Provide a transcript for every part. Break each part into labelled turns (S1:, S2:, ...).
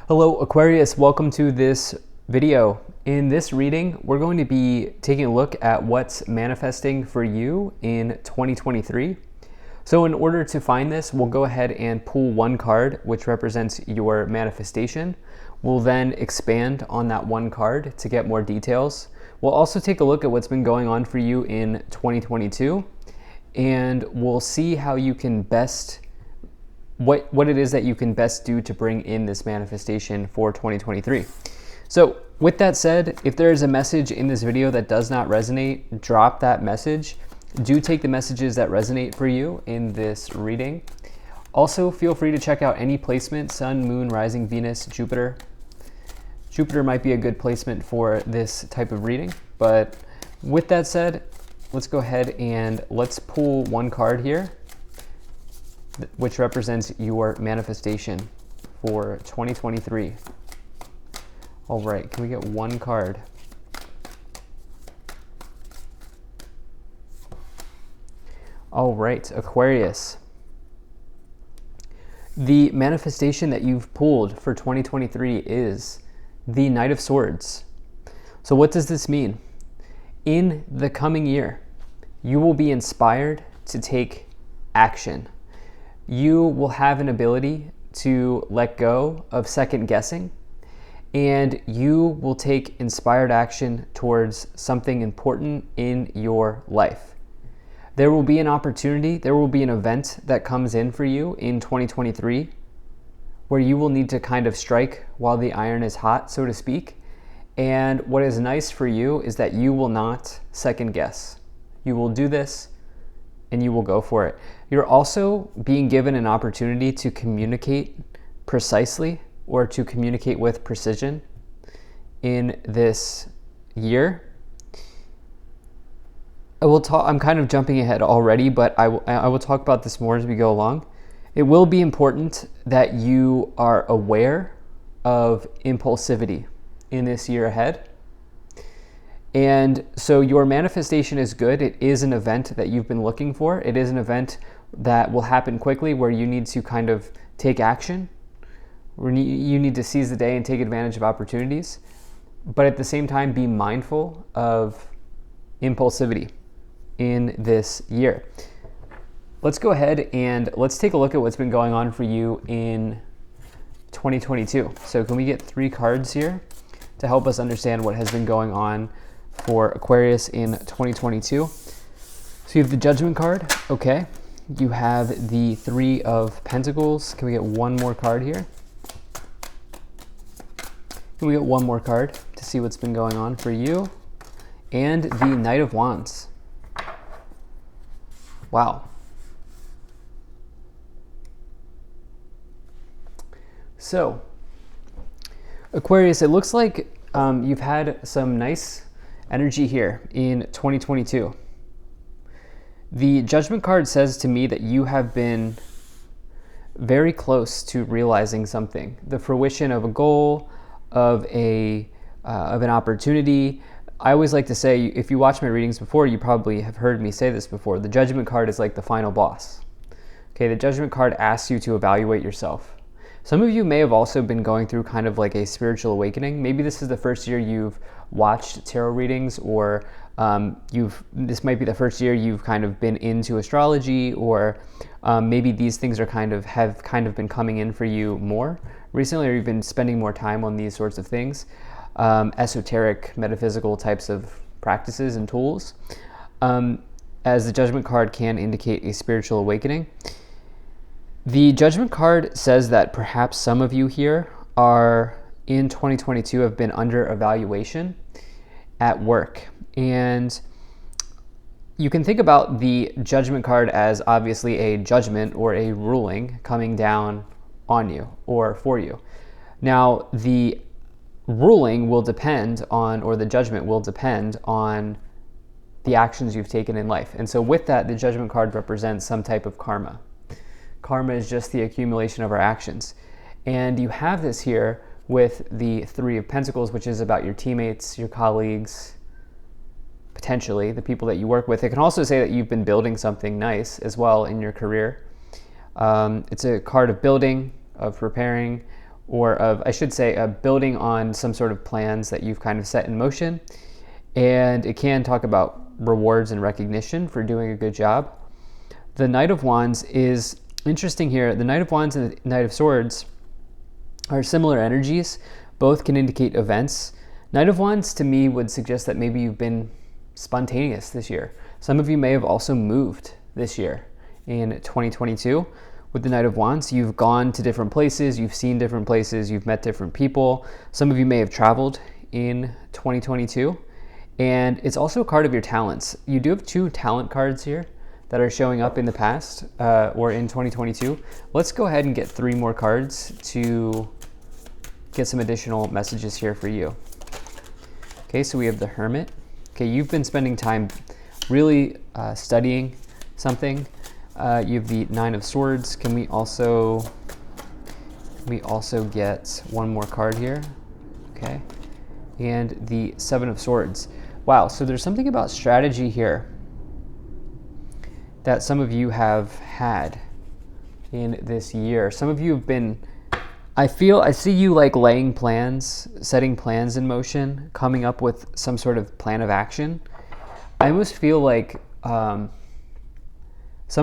S1: Hello Aquarius, welcome to this video. In this reading, we're going to be taking a look at what's manifesting for you in 2023. So in order to find this, we'll go ahead and pull one card, which represents your manifestation. We'll then expand on that one card to get more details. We'll also take a look at what's been going on for you in 2022, and we'll see how you can best what it is that you can best do to bring in this manifestation for 2023. So with that said, if there is a message in this video that does not resonate, drop that message. Do take the messages that resonate for you in this reading. Also, feel free to check out any placement: Sun, Moon, Rising, Venus, Jupiter. Jupiter might be a good placement for this type of reading. But with that said, let's go ahead and let's pull one card here, which represents your manifestation for 2023. All right, can we get one card? All right, Aquarius. The manifestation that you've pulled for 2023 is the Knight of Swords. So what does this mean? In the coming year, you will be inspired to take action. You will have an ability to let go of second guessing, and you will take inspired action towards something important in your life. There will be an opportunity, there will be an event that comes in for you in 2023 where you will need to kind of strike while the iron is hot, so to speak. And what is nice for you is that you will not second guess. You will do this and you will go for it. You're also being given an opportunity to communicate precisely or to communicate with precision in this year. I'm kind of jumping ahead already, but I will talk about this more as we go along. It will be important that you are aware of impulsivity in this year ahead. And so your manifestation is good. It is an event that you've been looking for. It is an event that will happen quickly where you need to kind of take action. You need to seize the day and take advantage of opportunities. But at the same time, be mindful of impulsivity in this year. Let's go ahead and let's take a look at what's been going on for you in 2022. So can we get 3 cards here to help us understand what has been going on for Aquarius in 2022? So you have the Judgment card. Okay. You have the 3 of Pentacles. Can we get one more card here? Can we get one more card to see what's been going on for you? And the Knight of Wands. Wow. So, Aquarius, it looks like you've had some nice energy here in 2022. The Judgment card says to me that you have been very close to realizing something, the fruition of a goal, of an opportunity. I always like to say, if you watch my readings before, you probably have heard me say this before. The Judgment card is like the final boss. Okay, the Judgment card asks you to evaluate yourself. Some of you may have also been going through kind of like a spiritual awakening. Maybe this is the first year you've watched tarot readings, or this might be the first year you've kind of been into astrology, or maybe these things have kind of been coming in for you more recently, or you've been spending more time on these sorts of things, esoteric, metaphysical types of practices and tools, as the Judgment card can indicate a spiritual awakening. The Judgment card says that perhaps some of you here are in 2022 have been under evaluation at work. And you can think about the Judgment card as obviously a judgment or a ruling coming down on you or for you. Now, the ruling will depend on, or the judgment will depend on the actions you've taken in life. And so with that, the Judgment card represents some type of karma. Karma is just the accumulation of our actions. And you have this here with the 3 of Pentacles, which is about your teammates, your colleagues, potentially the people that you work with. It can also say that you've been building something nice as well in your career. It's a card of building, of preparing, or of, I should say, building on some sort of plans that you've kind of set in motion. And it can talk about rewards and recognition for doing a good job. The Knight of Wands is interesting here. The Knight of Wands and the Knight of Swords are similar energies. Both can indicate events. Knight of Wands to me would suggest that maybe you've been spontaneous this year. Some of you may have also moved this year in 2022. With the Knight of Wands, you've gone to different places, you've seen different places, you've met different people. Some of you may have traveled in 2022. And it's also a card of your talents. You do have 2 talent cards here that are showing up in the past or in 2022. Let's go ahead and get 3 more cards to get some additional messages here for you. Okay, so we have the Hermit. Okay, you've been spending time really studying something. You have the Nine of Swords. Can we also get one more card here? Okay, and the Seven of Swords. Wow, so there's something about strategy here that some of you have had in this year. Some of you have been, I see you like laying plans, setting plans in motion, coming up with some sort of plan of action. I almost feel like some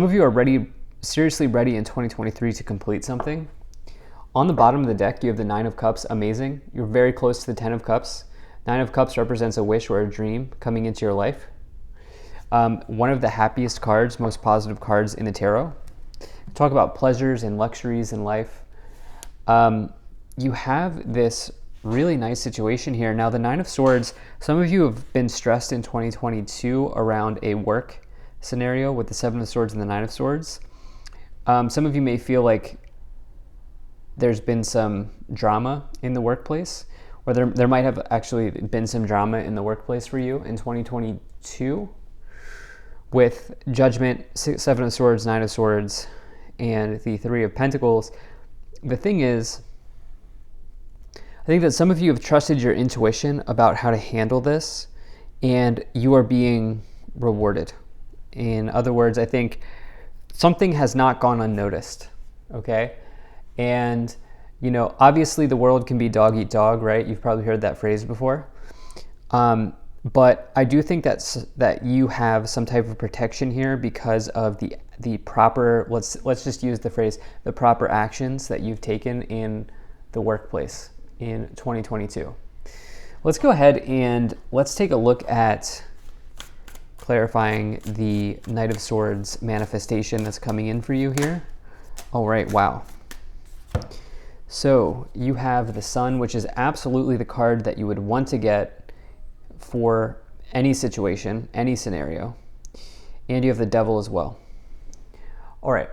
S1: of you are seriously ready in 2023 to complete something. On the bottom of the deck, you have the Nine of Cups, amazing. You're very close to the Ten of Cups. Nine of Cups represents a wish or a dream coming into your life. One of the happiest cards, most positive cards in the tarot. Talk about pleasures and luxuries in life. You have this really nice situation here. Now, the Nine of Swords, some of you have been stressed in 2022 around a work scenario with the Seven of Swords and the Nine of Swords. Some of you may feel like there's been some drama in the workplace, or there might have actually been some drama in the workplace for you in 2022 with Judgment, Seven of Swords, Nine of Swords, and the Three of Pentacles. The thing is, I think that some of you have trusted your intuition about how to handle this, and you are being rewarded. In other words, I think something has not gone unnoticed, okay? And, you know, obviously the world can be dog eat dog, right? You've probably heard that phrase before. But I do think that you have some type of protection here because of the proper, let's just use the phrase, the proper actions that you've taken in the workplace in 2022. Let's go ahead and let's take a look at clarifying the Knight of Swords manifestation that's coming in for you here. All right, wow. So you have the Sun, which is absolutely the card that you would want to get for any situation, any scenario. And you have the Devil as well. All right,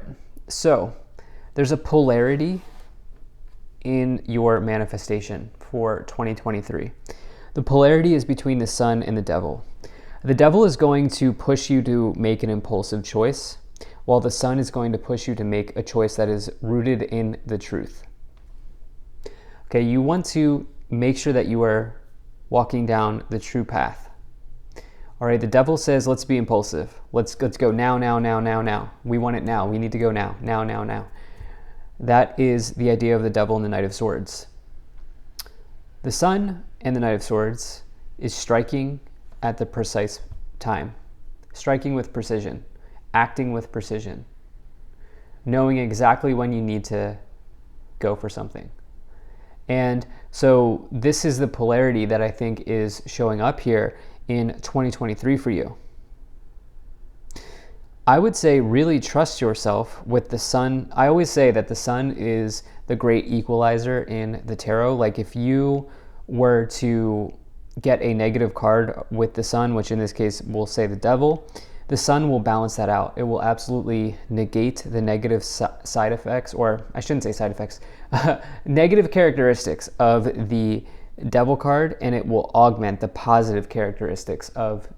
S1: so there's a polarity in your manifestation for 2023. The polarity is between the Sun and the Devil. The Devil is going to push you to make an impulsive choice, while the Sun is going to push you to make a choice that is rooted in the truth. Okay, you want to make sure that you are walking down the true path. All right, the Devil says, let's be impulsive. Let's go now, now, now, now, now. We want it now. We need to go now, now, now, now. That is the idea of the Devil and the Knight of Swords. The Sun and the Knight of Swords is striking at the precise time, striking with precision, acting with precision, knowing exactly when you need to go for something. And so this is the polarity that I think is showing up here in 2023 for you. I would say really trust yourself with the Sun. I always say that the Sun is the great equalizer in the tarot. Like if you were to get a negative card with the Sun, which in this case we'll say the Devil, the Sun will balance that out. It will absolutely negate the negative side effects, or I shouldn't say side effects, negative characteristics of the Devil card, and it will augment the positive characteristics of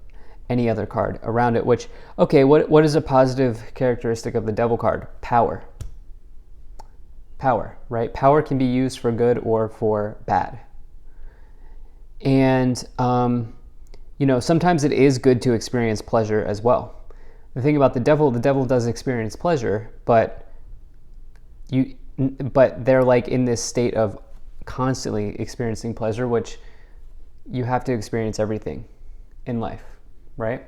S1: any other card around it, which, okay, what is a positive characteristic of the Devil card? Power. Power, right? Power can be used for good or for bad. And, you know, sometimes it is good to experience pleasure as well. The thing about the Devil does experience pleasure, but they're like in this state of constantly experiencing pleasure, which you have to experience everything in life, right?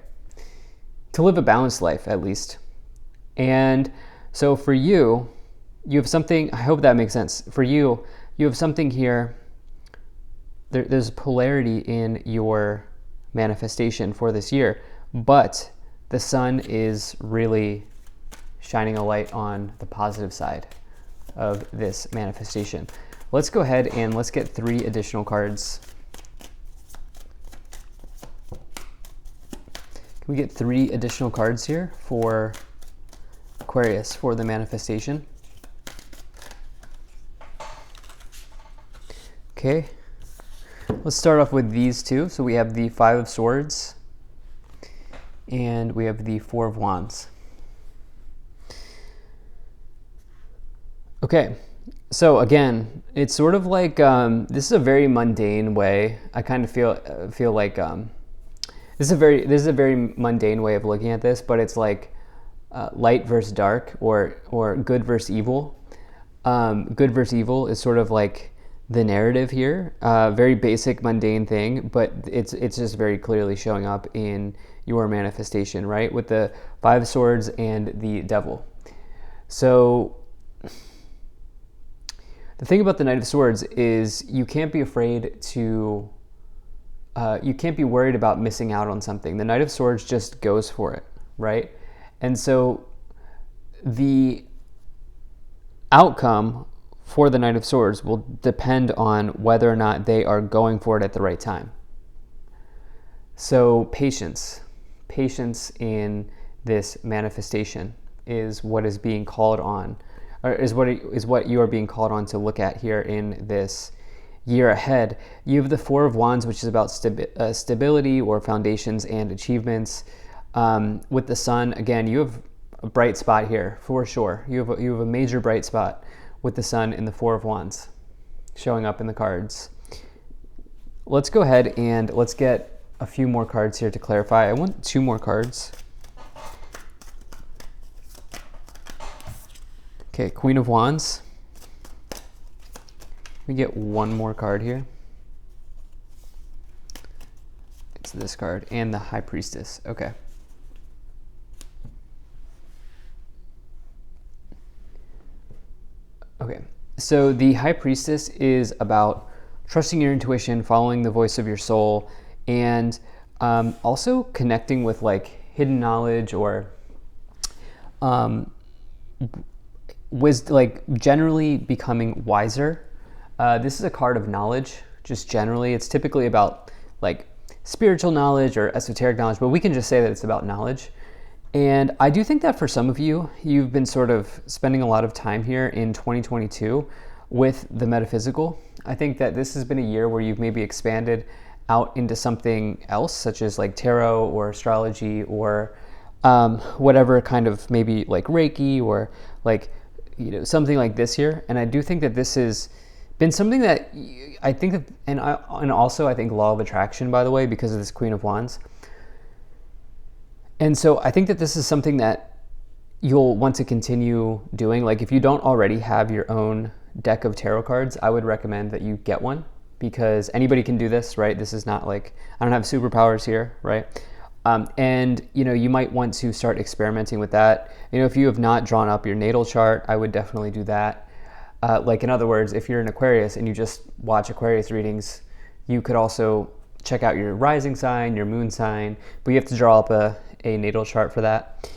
S1: To live a balanced life, at least. And so for you, you have something, I hope that makes sense. For you, you have something here. There's polarity in your manifestation for this year, but the sun is really shining a light on the positive side of this manifestation. Let's go ahead and let's get 3 additional cards. Can we get 3 additional cards here for Aquarius for the manifestation? Okay, let's start off with these 2. So we have the 5 of Swords and we have the 4 of Wands. Okay, so again, it's sort of like this is a very mundane way. I kind of feel like this is a very mundane way of looking at this, but it's like light versus dark, or good versus evil. Good versus evil is sort of like the narrative here. Very basic, mundane thing, but it's just very clearly showing up in your manifestation, right? With the 5 of Swords and the Devil. So the thing about the Knight of Swords is you can't be afraid to, you can't be worried about missing out on something. The Knight of Swords just goes for it, right? And so the outcome for the Knight of Swords will depend on whether or not they are going for it at the right time. So patience in this manifestation is what is being called on, or is what you are being called on to look at here in this year ahead. You have the 4 of Wands, which is about stability or foundations and achievements. With the Sun, again, you have a bright spot here for sure. You have a major bright spot with the Sun in the 4 of Wands showing up in the cards. Let's go ahead and let's get a few more cards here to clarify. I want 2 more cards. Okay, Queen of Wands. We get 1 more card here. It's this card, and the High Priestess. Okay. Okay, so the High Priestess is about trusting your intuition, following the voice of your soul, and also connecting with like hidden knowledge or like generally becoming wiser. This is a card of knowledge, just generally. It's typically about like spiritual knowledge or esoteric knowledge, but we can just say that it's about knowledge. And I do think that for some of you, you've been sort of spending a lot of time here in 2022 with the metaphysical. I think that this has been a year where you've maybe expanded out into something else, such as like tarot or astrology or whatever kind of maybe like Reiki or like, you know, something like this here. And I do think that this has been something that I think that, and also I think law of attraction, by the way, because of this Queen of Wands. And so I think that this is something that you'll want to continue doing. Like if you don't already have your own deck of tarot cards, I would recommend that you get one, because anybody can do this, right? This is not like, I don't have superpowers here, right? And you know, you might want to start experimenting with that. You know, if you have not drawn up your natal chart, I would definitely do that. Like in other words, if you're an Aquarius and you just watch Aquarius readings, you could also check out your rising sign, your moon sign, but you have to draw up a natal chart for that.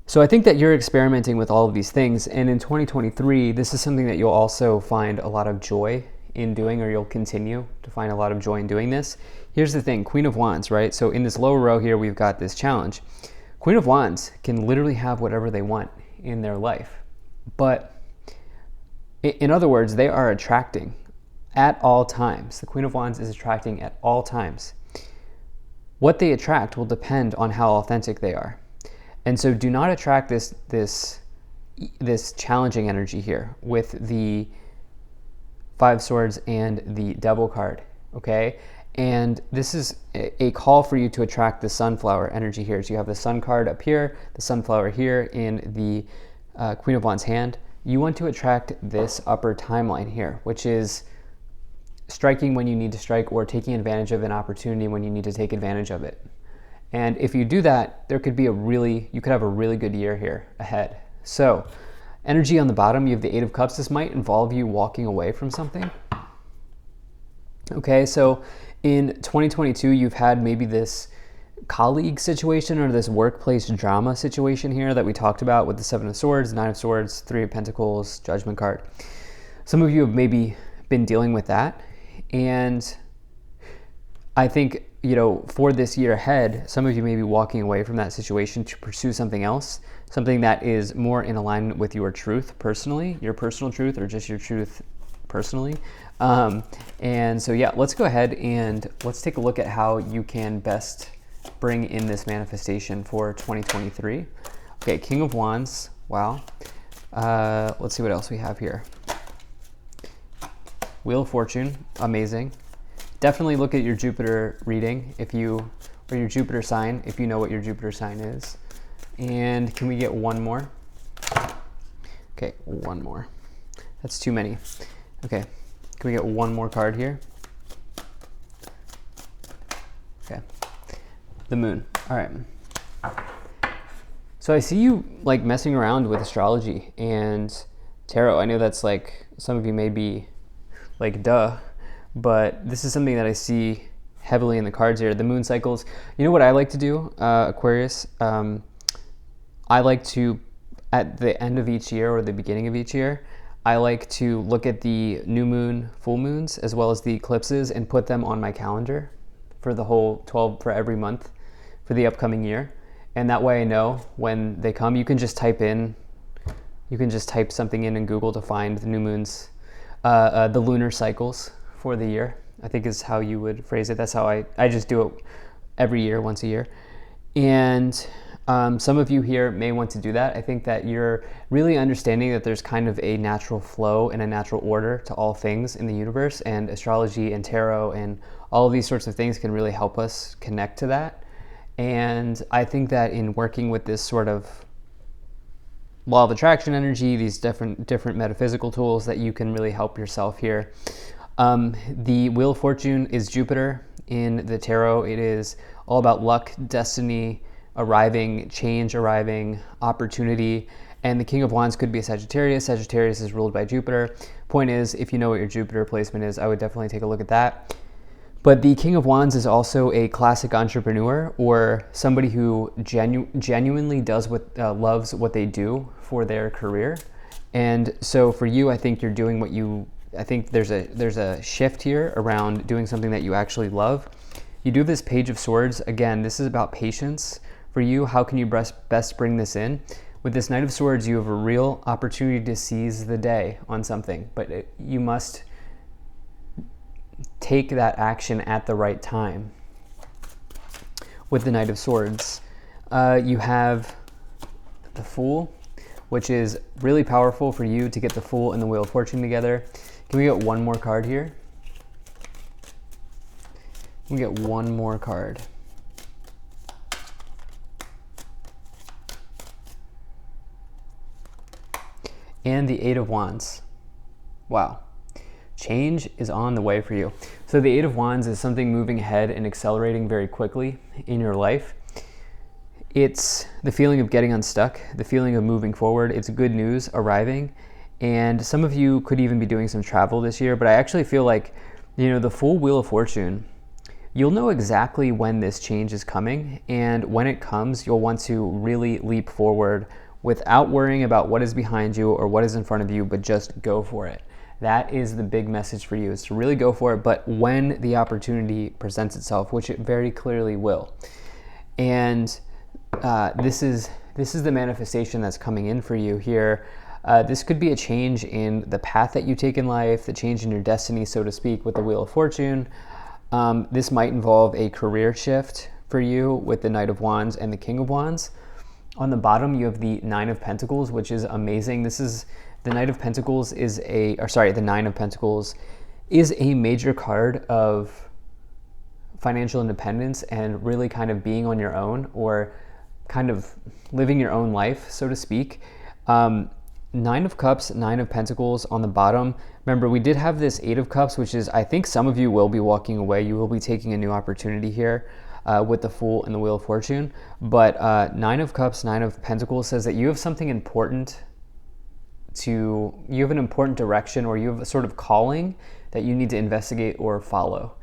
S1: So I think that you're experimenting with all of these things, and in 2023, this is something that you'll also find a lot of joy in doing, or you'll continue to find a lot of joy in doing this. Here's the thing, Queen of Wands, right? So in this lower row here, we've got this challenge. Queen of Wands can literally have whatever they want in their life, but in other words, they are attracting at all times. The Queen of Wands is attracting at all times. What they attract will depend on how authentic they are. And so do not attract this challenging energy here with the 5 Swords and the Devil card, okay? And this is a call for you to attract the Sunflower energy here. So you have the Sun card up here, the Sunflower here in the Queen of Wands hand. you want to attract this upper timeline here, which is striking when you need to strike or taking advantage of an opportunity when you need to take advantage of it. And if you do that, you could have a really good year here ahead. So energy on the bottom, you have the Eight of Cups. This might involve you walking away from something. Okay, so in 2022, you've had maybe this colleague situation or this workplace drama situation here that we talked about with the Seven of Swords, Nine of Swords, Three of Pentacles, Judgment card. Some of you have maybe been dealing with that. And I think, for this year ahead, some of you may be walking away from that situation to pursue something else, something that is more in alignment with your truth personally, your personal truth, or just your truth personally. And so, yeah, let's go ahead and let's take a look at how you can best bring in this manifestation for 2023. Okay, King of Wands. Wow. Let's see what else we have here. Wheel of Fortune. Amazing. Definitely look at your Jupiter reading or your Jupiter sign, if you know what your Jupiter sign is. And can we get one more? Okay, one more. That's too many. Okay, can we get one more card here? Okay, the Moon. All right. So I see you like messing around with astrology and tarot. I know that's like, some of you may be like, duh. But this is something that I see heavily in the cards here. The moon cycles. You know what I like to do, Aquarius? I like to, at the end of each year or the beginning of each year, I like to look at the new moon, full moons, as well as the eclipses and put them on my calendar for the whole 12, for every month for the upcoming year. And that way I know when they come. You can just type something in Google to find the new moons, the lunar cycles for the year, I think is how you would phrase it. That's how I just do it every year, once a year. And some of you here may want to do that. I think that you're really understanding that there's kind of a natural flow and a natural order to all things in the universe, and astrology and tarot and all of these sorts of things can really help us connect to that. And I think that in working with this sort of law of attraction energy, these different metaphysical tools, that you can really help yourself here. The Wheel of Fortune is Jupiter in the tarot. It is all about luck, destiny, arriving, change arriving, opportunity. And the King of Wands could be a Sagittarius. Sagittarius is ruled by Jupiter. Point is, if you know what your Jupiter placement is, I would definitely take a look at that. But the King of Wands is also a classic entrepreneur, or somebody who genuinely does loves what they do for their career. And so for you, I think you're doing I think there's a shift here around doing something that you actually love. You do this Page of Swords. Again, this is about patience for you. How can you best bring this in? With this Knight of Swords, you have a real opportunity to seize the day on something, but you must take that action at the right time. With the Knight of Swords, you have the Fool, which is really powerful for you to get the Fool and the Wheel of Fortune together. Can we get one more card here? We get one more card. And the Eight of Wands. Wow. Change is on the way for you. So the Eight of Wands is something moving ahead and accelerating very quickly in your life. It's the feeling of getting unstuck, the feeling of moving forward. It's good news arriving. And some of you could even be doing some travel this year, but I actually feel like, the full Wheel of Fortune, you'll know exactly when this change is coming. And when it comes, you'll want to really leap forward without worrying about what is behind you or what is in front of you, but just go for it. That is the big message for you, is to really go for it, but when the opportunity presents itself, which it very clearly will. And this is the manifestation that's coming in for you here. This could be a change in the path that you take in life, the change in your destiny, so to speak, with the Wheel of Fortune. This might involve a career shift for you with the Knight of Wands and the King of Wands. On the bottom, you have the Nine of Pentacles, which is amazing. The Nine of Pentacles is a major card of financial independence and really kind of being on your own, or kind of living your own life, so to speak. Nine of Cups, Nine of Pentacles on the bottom. Remember, we did have this Eight of Cups, which is, I think some of you will be walking away. You will be taking a new opportunity here with the Fool and the Wheel of Fortune. But Nine of Cups, Nine of Pentacles says that you have something important you have an important direction, or you have a sort of calling that you need to investigate or follow.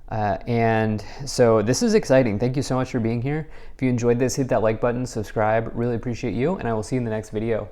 S1: And so this is exciting. Thank you so much for being here. If you enjoyed this, hit that like button, subscribe. Really appreciate you, and I will see you in the next video.